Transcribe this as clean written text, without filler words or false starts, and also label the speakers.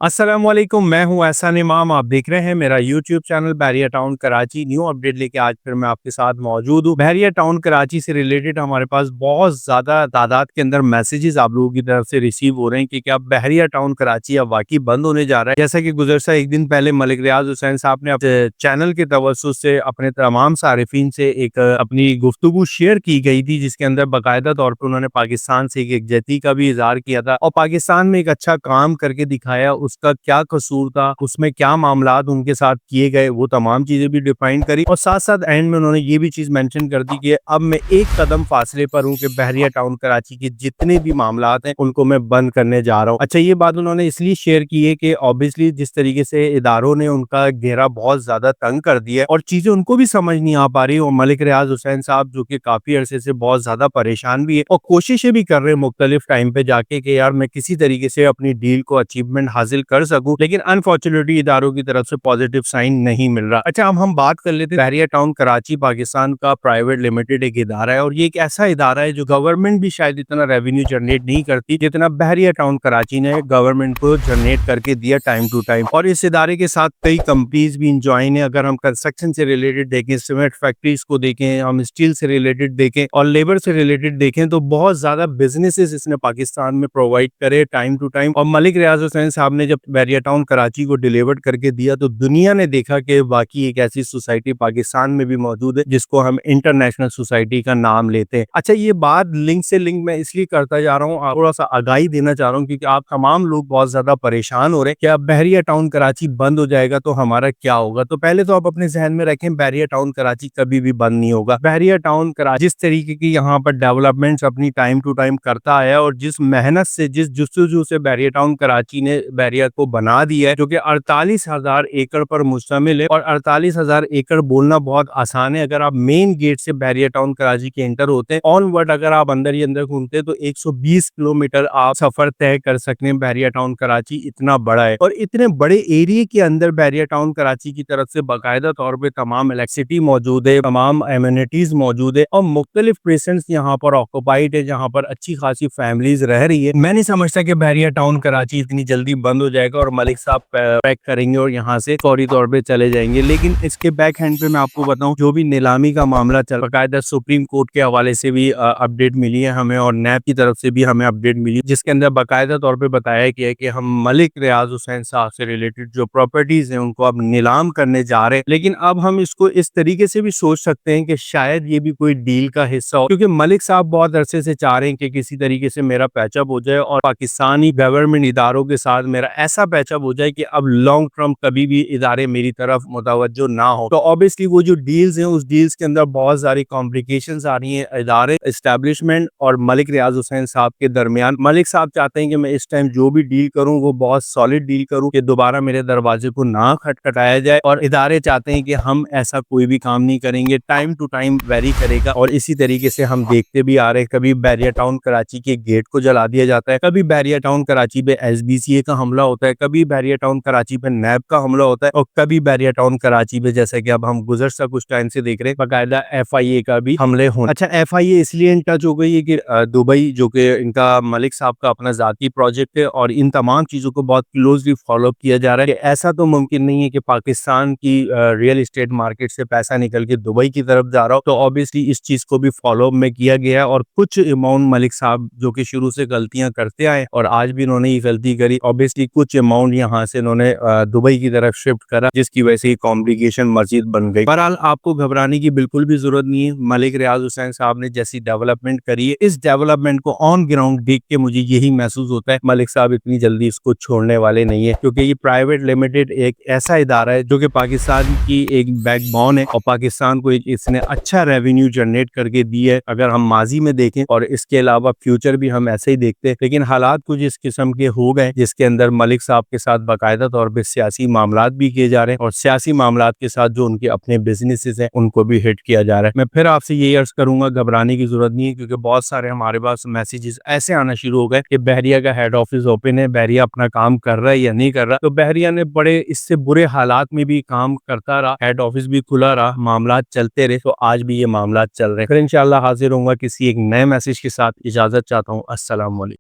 Speaker 1: अस्सलामुअलैकुम, मैं हूं एहसान इमाम। आप देख रहे हैं मेरा यूट्यूब चैनल बहरिया टाउन कराची। न्यू अपडेट लेके आज फिर मैं आपके साथ मौजूद हूं। बहरिया टाउन कराची से रिलेटेड हमारे पास बहुत ज़्यादा तादाद के अंदर मैसेजेस आप लोगों की तरफ से रिसीव हो रहे हैं कि क्या बहरिया टाउन कराची अब वाकई बंद होने जा रहा है। जैसा कि गुज़श्ता एक दिन पहले मलिक रियाज हुसैन साहब ने अपने चैनल के तवज्जुह से अपने तमाम सारिफीन से एक अपनी गुफ्तगू शेयर की गई थी, जिसके अंदर बाकायदा तौर पर उन्होंने पाकिस्तान से एक यकजहती का भी इजहार किया था और पाकिस्तान में एक अच्छा काम करके दिखाया। उसका क्या कसूर था, उसमें क्या मामलात उनके साथ किए गए, वो तमाम चीजें भी डिफाइन करी और साथ साथ एंड में उन्होंने ये भी चीज मेंशन कर दी कि अब मैं एक कदम फासले पर हूँ कि बहरिया टाउन कराची के जितने भी मामलात हैं उनको मैं बंद करने जा रहा हूँ। अच्छा, ये बात उन्होंने इसलिए शेयर की है कि ऑब्वियसली जिस तरीके से इदारों ने उनका घेरा बहुत ज्यादा तंग कर दिया है और चीजें उनको भी समझ नहीं आ पा रही, और मलिक रियाज हुसैन साहब जो कि काफी अरसे से बहुत ज्यादा परेशान भी है और कोशिशें भी कर रहे हैं मुख्तलिफ टाइम पे जाके कि यार मैं किसी तरीके से अपनी डील को अचीवमेंट हासिल कर सकूं, लेकिन अनफॉर्चुनेटली इदारों की तरफ से पॉजिटिव साइन नहीं मिल रहा। अच्छा, अब हम बात कर लेते हैं बहरिया टाउन कराची पाकिस्तान का प्राइवेट लिमिटेड एक इदारा है और ये एक ऐसा इदारा है जो गवर्नमेंट भी शायद इतना रेवेन्यू जनरेट नहीं करती जितना बहरिया टाउन कराची ने गवर्नमेंट को जनरेट करके दिया टाइम टू टाइम। और इस इदारे के साथ कई कंपनीज भी इंजॉइन है। अगर हम कंस्ट्रक्शन से रिलेटेड देखें, सीमेंट फैक्ट्रीज को देखें, हम स्टील से रिलेटेड देखें और लेबर से रिलेटेड देखें तो बहुत ज्यादा बिजनेसेस इसने पाकिस्तान में प्रोवाइड करे टाइम टू टाइम। और मलिक रियाज हुसैन साहब ने जब बहरिया टाउन कराची को डिलीवर करके दिया तो दुनिया ने देखा कि बाकी एक ऐसी सोसाइटी पाकिस्तान में भी मौजूद है जिसको हम इंटरनेशनल सोसाइटी का नाम लेते हैं। अच्छा, ये बात लिंक से लिंक मैं इसलिए करता जा रहा हूँ, थोड़ा सा आगाही देना चाह रहा हूँ क्योंकि आप तमाम लोग बहुत ज्यादा परेशान हो रहे हैं कि अब बहरिया टाउन कराची बंद हो जाएगा तो हमारा क्या होगा। तो पहले तो आप अपने जहन में रखें, बहरिया टाउन कराची कभी भी बंद नहीं होगा। बहरिया टाउन कराची जिस तरीके की यहाँ पर डेवलपमेंट्स अपनी टाइम टू टाइम करता है और जिस मेहनत से, जिस जुस्तजू से बहरिया टाउन कराची ने बहरिया को बना दिया है, जो कि 48,000 एकड़ पर मुश्तमिल है। और 48,000 एकड़ बोलना बहुत आसान है। अगर आप मेन गेट से बहरिया टाउन कराची के एंटर होते हैं, ऑनवर्ड अगर आप अंदर ही अंदर घूमते हैं तो 120 किलोमीटर आप सफर तय कर सकते हैं। बहरिया टाउन कराची इतना बड़ा है और इतने बड़े एरिया के अंदर बहरिया टाउन कराची की तरफ से बाकायदा तौर पर तमाम इलेक्ट्रिसिटी मौजूद है, तमाम एमिनिटीज मौजूद है और मुख्तलिफ प्रेसेंस यहाँ पर ऑक्युपाइड है, जहाँ पर अच्छी खासी फैमिलीज रह रही है। मैं नहीं समझता कि बहरिया टाउन कराची इतनी जल्दी बंद हो जाएगा और मलिक साहब पैक करेंगे और यहाँ से फौरी तौर पे चले जाएंगे। लेकिन इसके बैक हैंड पे मैं आपको बताऊं, जो भी नीलामी का मामला चल, बाकायदा सुप्रीम कोर्ट के हवाले से भी अपडेट मिली है हमें और नैब की तरफ से भी हमें अपडेट मिली, जिसके अंदर बाकायदा तौर पे बताया गया है कि हम मलिक रियाज हुसैन साहब से रिलेटेड जो प्रॉपर्टीज हैं उनको अब नीलाम करने जा रहे हैं। लेकिन अब हम इसको इस तरीके से भी सोच सकते हैं कि शायद ये भी कोई डील का हिस्सा हो, क्योंकि मलिक साहब बहुत अरसे से चाह रहे हैं कि किसी तरीके से मेरा पैचअप हो जाए और पाकिस्तानी गवर्नमेंट इदारों के साथ मेरा ऐसा पैचअप हो जाए कि अब लॉन्ग टर्म कभी भी इदारे मेरी तरफ मुतवज्जो ना हो। तो ऑब्वियसली वो जो डील्स हैं उस डील्स के अंदर बहुत सारी कॉम्प्लिकेशंस आ रही हैं इदारे, एस्टेब्लिशमेंट और मलिक रियाज हुसैन साहब के दरमियान। मलिक साहब चाहते हैं कि मैं इस टाइम जो भी डील करूं वो बहुत सॉलिड डील करूं कि दोबारा मेरे दरवाजे को ना खटखटाया जाए, और इदारे चाहते हैं कि हम ऐसा कोई भी काम नहीं करेंगे, टाइम टू टाइम वेरी करेगा। और इसी तरीके से हम देखते भी आ रहे हैं, कभी बहरिया टाउन कराची के गेट को जला दिया जाता है, कभी बहरिया टाउन कराची पे SBCA का हमला होता है, कभी बहरिया टाउन कराची पे नैब का हमला होता है और कभी बहरिया टाउन कराची पे, जैसा कि अब हम गुज़श्ता कुछ टाइम से देख रहे हैं, बाकायदा FIA का भी हमले हों। अच्छा, FIA इसलिए इन टच हो गई है कि दुबई, जो कि इनका मलिक साहब का अपना जाती प्रोजेक्ट है और इन तमाम चीजों को बहुत क्लोजली फॉलो किया जा रहा है कि ऐसा तो मुमकिन नहीं है कि पाकिस्तान की रियल एस्टेट मार्केट से पैसा निकल के दुबई की तरफ जा रहा हो। तो ऑब्वियसली इस चीज को भी फॉलो में किया गया है और कुछ अमाउंट मलिक साहब जो कि शुरू से गलतियां करते आए और आज भी इन्होंने ये गलती करी, ऑब्वियसली कुछ अमाउंट यहाँ से इन्होंने दुबई की तरफ शिफ्ट करा, जिसकी वजह से कॉम्प्लिकेशन मजीद बन गई। बहरहाल आपको घबराने की बिल्कुल भी जरूरत नहीं है। मलिक रियाज हुसैन साहब ने जैसी डेवलपमेंट करी है, इस डेवलपमेंट को ऑन ग्राउंड देख के मुझे यही महसूस होता है मलिक साहब इतनी जल्दी इसको छोड़ने वाले नहीं है, क्योंकि ये प्राइवेट लिमिटेड एक ऐसा इदारा है जो कि पाकिस्तान की एक बैकबोन है और पाकिस्तान को इसने अच्छा रेवेन्यू जनरेट करके दी है, अगर हम माजी में देखें, और इसके अलावा फ्यूचर भी हम ऐसे ही देखते हैं। लेकिन हालात कुछ इस किस्म के हो गए जिसके अंदर मलिक साहब के साथ बाकायदा तौर पर सियासी मामलात भी किए जा रहे हैं और सियासी मामलात के साथ जो उनके अपने बिजनेसेस हैं उनको भी हिट किया जा रहा है। मैं फिर आपसे यही अर्ज करूंगा, घबराने की जरूरत नहीं है, क्योंकि बहुत सारे हमारे पास मैसेजेस ऐसे आना शुरू हो गए कि बहरिया का हेड ऑफिस ओपन है, बहरिया अपना काम कर रहा है या नहीं कर रहा। तो बहरिया ने बड़े इससे बुरे हालात में भी काम करता रहा, हेड ऑफिस भी खुला रहा, मामलात चलते रहे, तो आज भी ये मामलात चल रहे हैं। फिर इंशाल्लाह हाजिर होऊंगा किसी एक नए मैसेज के साथ। इजाजत चाहता हूँ। अस्सलाम वालेकुम।